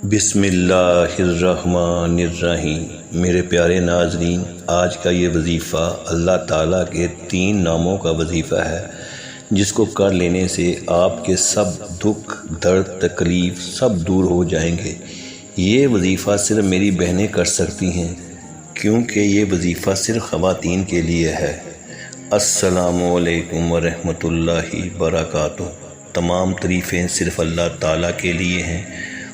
بسم اللہ الرحمن الرحیم۔ میرے پیارے ناظرین، آج کا یہ وظیفہ اللہ تعالیٰ کے 3 ناموں کا وظیفہ ہے جس کو کر لینے سے آپ کے سب دکھ درد تکلیف سب دور ہو جائیں گے۔ یہ وظیفہ صرف میری بہنیں کر سکتی ہیں کیونکہ یہ وظیفہ صرف خواتین کے لیے ہے۔ السلام علیکم ورحمۃ اللہ وبرکاتہ۔ تمام تعریفیں صرف اللہ تعالیٰ کے لیے ہیں،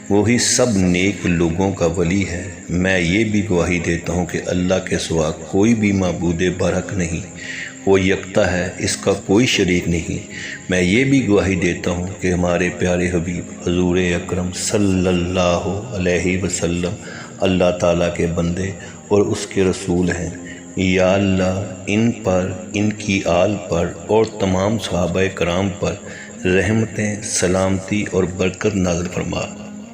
وہی سب نیک لوگوں کا ولی ہے۔ میں یہ بھی گواہی دیتا ہوں کہ اللہ کے سوا کوئی بھی معبود برحق نہیں، وہ یکتا ہے، اس کا کوئی شریک نہیں۔ میں یہ بھی گواہی دیتا ہوں کہ ہمارے پیارے حبیب حضور اکرم صلی اللہ علیہ وسلم اللہ تعالیٰ کے بندے اور اس کے رسول ہیں۔ یا اللہ ان پر، ان کی آل پر اور تمام صحابہ کرام پر رحمتیں، سلامتی اور برکت نازل فرما۔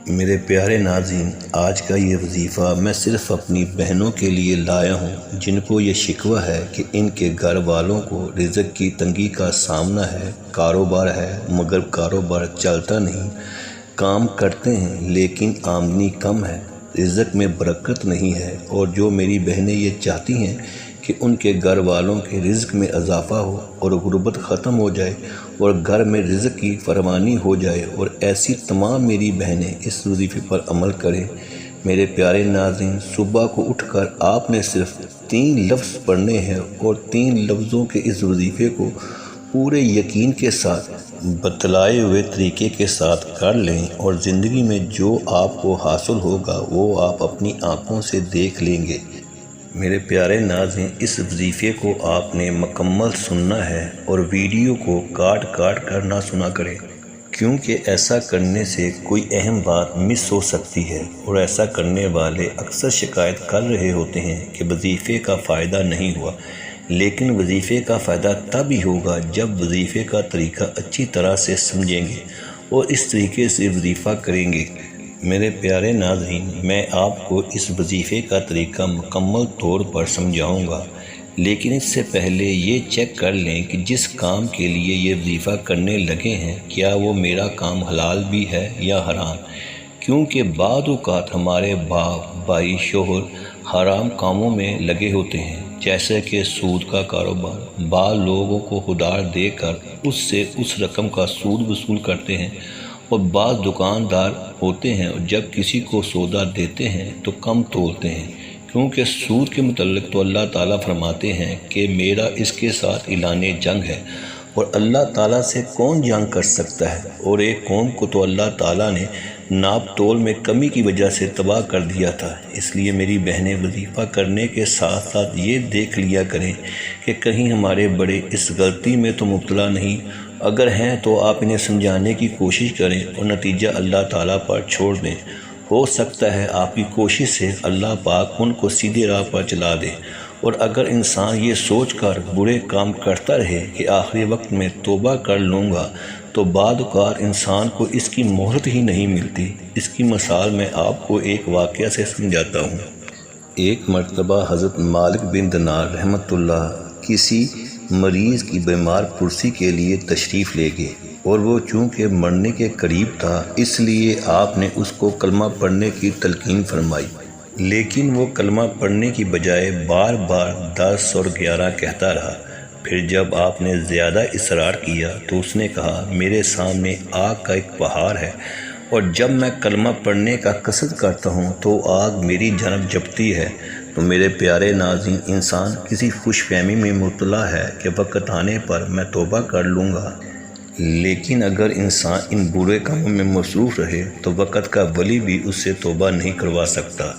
میرے پیارے ناظرین، آج کا یہ وظیفہ میں صرف اپنی بہنوں کے لیے لایا ہوں جن کو یہ شکوہ ہے کہ ان کے گھر والوں کو رزق کی تنگی کا سامنا ہے، کاروبار ہے مگر کاروبار چلتا نہیں، کام کرتے ہیں لیکن آمدنی کم ہے، رزق میں برکت نہیں ہے، اور جو میری بہنیں یہ چاہتی ہیں کہ ان کے گھر والوں کے رزق میں اضافہ ہو اور غربت ختم ہو جائے اور گھر میں رزق کی فراوانی ہو جائے، اور ایسی تمام میری بہنیں اس وظیفے پر عمل کریں۔ میرے پیارے ناظرین، صبح کو اٹھ کر آپ نے صرف 3 لفظ پڑھنے ہیں اور 3 لفظوں کے اس وظیفے کو پورے یقین کے ساتھ بتلائے ہوئے طریقے کے ساتھ کر لیں، اور زندگی میں جو آپ کو حاصل ہوگا وہ آپ اپنی آنکھوں سے دیکھ لیں گے۔ میرے پیارے ناظرین، اس وظیفے کو آپ نے مکمل سننا ہے اور ویڈیو کو کاٹ کاٹ کر نہ سنا کریں، کیونکہ ایسا کرنے سے کوئی اہم بات مس ہو سکتی ہے، اور ایسا کرنے والے اکثر شکایت کر رہے ہوتے ہیں کہ وظیفے کا فائدہ نہیں ہوا۔ لیکن وظیفے کا فائدہ تب ہی ہوگا جب وظیفے کا طریقہ اچھی طرح سے سمجھیں گے اور اس طریقے سے وظیفہ کریں گے۔ میرے پیارے ناظرین، میں آپ کو اس وظیفے کا طریقہ مکمل طور پر سمجھاؤں گا، لیکن اس سے پہلے یہ چیک کر لیں کہ جس کام کے لیے یہ وظیفہ کرنے لگے ہیں کیا وہ میرا کام حلال بھی ہے یا حرام، کیونکہ بعض اوقات ہمارے باپ بھائی شوہر حرام کاموں میں لگے ہوتے ہیں، جیسے کہ سود کا کاروبار۔ بعض لوگوں کو ادھار دے کر اس سے اس رقم کا سود وصول کرتے ہیں، اور بعض دکاندار ہوتے ہیں اور جب کسی کو سودا دیتے ہیں تو کم تولتے ہیں، کیونکہ سود کے متعلق تو اللہ تعالیٰ فرماتے ہیں کہ میرا اس کے ساتھ اعلان جنگ ہے، اور اللہ تعالیٰ سے کون جنگ کر سکتا ہے، اور ایک قوم کو تو اللہ تعالیٰ نے ناپ تول میں کمی کی وجہ سے تباہ کر دیا تھا۔ اس لیے میری بہنیں وظیفہ کرنے کے ساتھ ساتھ یہ دیکھ لیا کریں کہ کہیں ہمارے بڑے اس غلطی میں تو مبتلا نہیں، اگر ہیں تو آپ انہیں سمجھانے کی کوشش کریں اور نتیجہ اللہ تعالیٰ پر چھوڑ دیں۔ ہو سکتا ہے آپ کی کوشش سے اللہ پاک ان کو سیدھے راہ پر چلا دے، اور اگر انسان یہ سوچ کر برے کام کرتا رہے کہ آخری وقت میں توبہ کر لوں گا تو بعد اوقات انسان کو اس کی مہلت ہی نہیں ملتی۔ اس کی مثال میں آپ کو ایک واقعہ سے سمجھاتا ہوں۔ ایک مرتبہ حضرت مالک بن دینار رحمۃ اللہ کسی مریض کی بیمار پرسی کے لیے تشریف لے گئے، اور وہ چونکہ مرنے کے قریب تھا اس لیے آپ نے اس کو کلمہ پڑھنے کی تلقین فرمائی، لیکن وہ کلمہ پڑھنے کی بجائے بار بار 10 اور 11 کہتا رہا۔ پھر جب آپ نے زیادہ اصرار کیا تو اس نے کہا، میرے سامنے آگ کا ایک پہاڑ ہے، اور جب میں کلمہ پڑھنے کا قصد کرتا ہوں تو آگ میری جانب جھپٹتی ہے۔ تو میرے پیارے ناظرین، انسان کسی خوش فہمی میں مبتلا ہے کہ وقت آنے پر میں توبہ کر لوں گا، لیکن اگر انسان ان برے کاموں میں مصروف رہے تو وقت کا ولی بھی اس سے توبہ نہیں کروا سکتا۔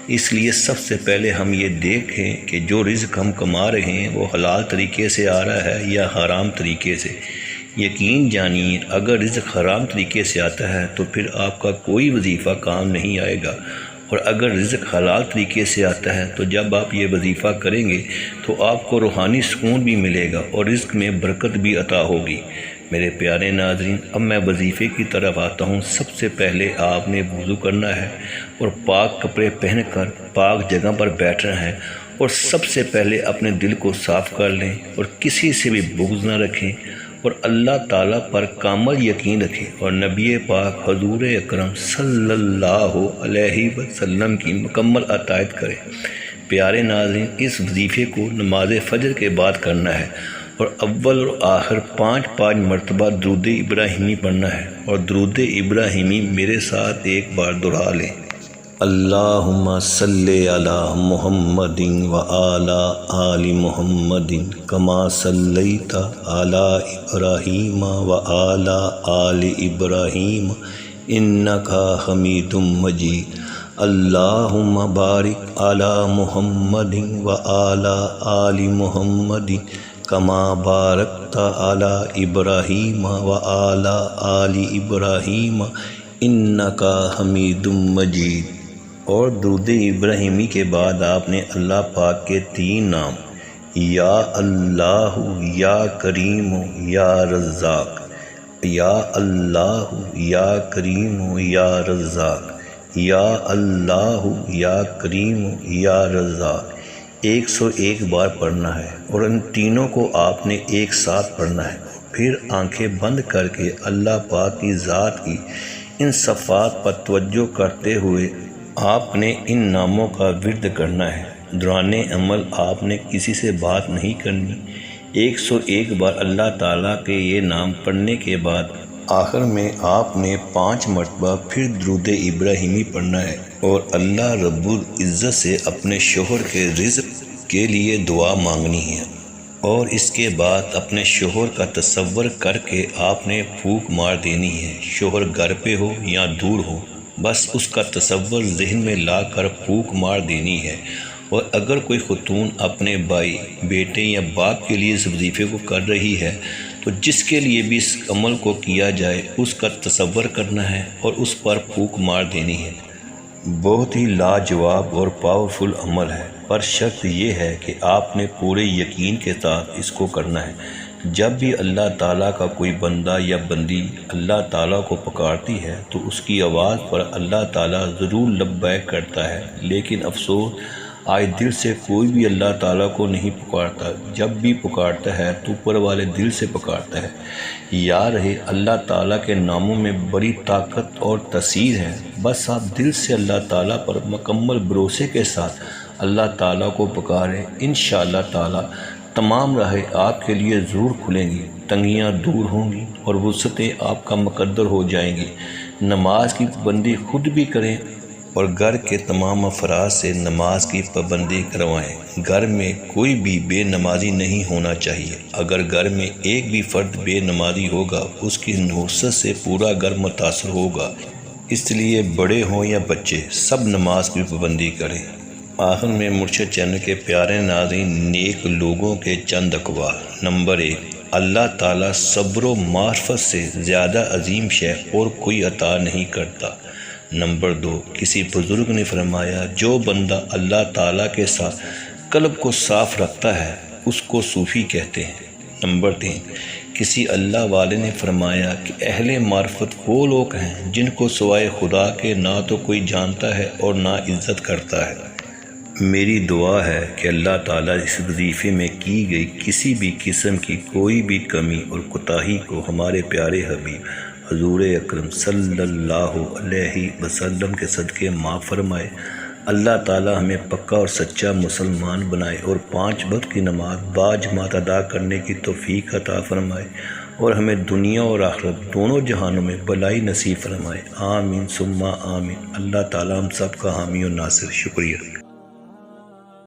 اس لیے سب سے پہلے ہم یہ دیکھیں کہ جو رزق ہم کما رہے ہیں وہ حلال طریقے سے آ رہا ہے یا حرام طریقے سے۔ یقین جانیے، اگر رزق حرام طریقے سے آتا ہے تو پھر آپ کا کوئی وظیفہ کام نہیں آئے گا، اور اگر رزق حلال طریقے سے آتا ہے تو جب آپ یہ وظیفہ کریں گے تو آپ کو روحانی سکون بھی ملے گا اور رزق میں برکت بھی عطا ہوگی۔ میرے پیارے ناظرین، اب میں وظیفے کی طرف آتا ہوں۔ سب سے پہلے آپ نے وضو کرنا ہے اور پاک کپڑے پہن کر پاک جگہ پر بیٹھنا ہے، اور سب سے پہلے اپنے دل کو صاف کر لیں اور کسی سے بھی بغض نہ رکھیں، اور اللہ تعالیٰ پر کامل یقین رکھے اور نبی پاک حضور اکرم صلی اللہ علیہ وسلم کی مکمل اطاعت کرے۔ پیارے ناظرین، اس وظیفے کو نماز فجر کے بعد کرنا ہے اور اول اور آخر 5 مرتبہ درود ابراہیمی پڑھنا ہے، اور درود ابراہیمی میرے ساتھ ایک بار دہرا لیں۔ اللہم صلی علی محمد وعلی آل محمد کما صلیت علی ابراہیم وعلی آل ابراہیم انک حمید مجید۔ اللہم بارک علی محمد وعلی آل محمد کما بارکت علی ابراہیم وعلی آل ابراہیم انک حمید مجید۔ اور درود ابراہیمی کے بعد آپ نے اللہ پاک کے 3 نام یا اللہ، یا کریم، یا رزاق، یا اللہ، یا کریم، یا رزاق، یا اللہ، یا کریم، یا رزاق 101 بار پڑھنا ہے، اور ان تینوں کو آپ نے ایک ساتھ پڑھنا ہے۔ پھر آنکھیں بند کر کے اللہ پاک کی ذات کی ان صفات پر توجہ کرتے ہوئے آپ نے ان ناموں کا ورد کرنا ہے۔ دوران عمل آپ نے کسی سے بات نہیں کرنی۔ 101 بار اللہ تعالیٰ کے یہ نام پڑھنے کے بعد آخر میں آپ نے 5 مرتبہ پھر درود ابراہیمی پڑھنا ہے، اور اللہ رب العزت سے اپنے شوہر کے رزق کے لیے دعا مانگنی ہے، اور اس کے بعد اپنے شوہر کا تصور کر کے آپ نے پھونک مار دینی ہے۔ شوہر گھر پہ ہو یا دور ہو، بس اس کا تصور ذہن میں لا کر پھونک مار دینی ہے۔ اور اگر کوئی خاتون اپنے بھائی، بیٹے یا باپ کے لیے اس وظیفے کو کر رہی ہے تو جس کے لیے بھی اس عمل کو کیا جائے اس کا تصور کرنا ہے اور اس پر پھونک مار دینی ہے۔ بہت ہی لاجواب اور پاورفل عمل ہے، پر شرط یہ ہے کہ آپ نے پورے یقین کے ساتھ اس کو کرنا ہے۔ جب بھی اللہ تعالیٰ کا کوئی بندہ یا بندی اللہ تعالیٰ کو پکارتی ہے تو اس کی آواز پر اللہ تعالیٰ ضرور لبیک کرتا ہے، لیکن افسوس آج دل سے کوئی بھی اللہ تعالیٰ کو نہیں پکارتا۔ جب بھی پکارتا ہے تو اوپر والے دل سے پکارتا ہے۔ یاد رہے، اللہ تعالیٰ کے ناموں میں بڑی طاقت اور تاثیر ہے۔ بس آپ دل سے اللہ تعالیٰ پر مکمل بھروسے کے ساتھ اللہ تعالیٰ کو پکاریں۔ انشاءاللہ تعالیٰ تمام راہیں آپ کے لیے ضرور کھلیں گی، تنگیاں دور ہوں گی اور وسعتیں آپ کا مقدر ہو جائیں گی۔ نماز کی پابندی خود بھی کریں اور گھر کے تمام افراد سے نماز کی پابندی کروائیں۔ گھر میں کوئی بھی بے نمازی نہیں ہونا چاہیے۔ اگر گھر میں ایک بھی فرد بے نمازی ہوگا اس کی نحوست سے پورا گھر متاثر ہوگا۔ اس لیے بڑے ہوں یا بچے سب نماز کی پابندی کریں۔ آخر میں مرشد چینل کے پیارے ناظرین، نیک لوگوں کے چند اقوال۔ نمبر 1، اللہ تعالیٰ صبر و معرفت سے زیادہ عظیم شے اور کوئی عطا نہیں کرتا۔ نمبر 2، کسی بزرگ نے فرمایا جو بندہ اللہ تعالیٰ کے ساتھ قلب کو صاف رکھتا ہے اس کو صوفی کہتے ہیں۔ نمبر 3، کسی اللہ والے نے فرمایا کہ اہل معرفت وہ لوگ ہیں جن کو سوائے خدا کے نہ تو کوئی جانتا ہے اور نہ عزت کرتا ہے۔ میری دعا ہے کہ اللہ تعالیٰ اس وظیفے میں کی گئی کسی بھی قسم کی کوئی بھی کمی اور کوتاہی کو ہمارے پیارے حبیب حضور اکرم صلی اللہ علیہ وسلم کے صدقے معاف فرمائے۔ اللہ تعالیٰ ہمیں پکا اور سچا مسلمان بنائے اور 5 وقت کی نماز باجماعت ادا کرنے کی توفیق عطا فرمائے، اور ہمیں دنیا اور آخرت دونوں جہانوں میں بھلائی نصیب فرمائے۔ آمین ثم آمین۔ اللہ تعالیٰ ہم سب کا حامی و ناصر۔ شکریہ۔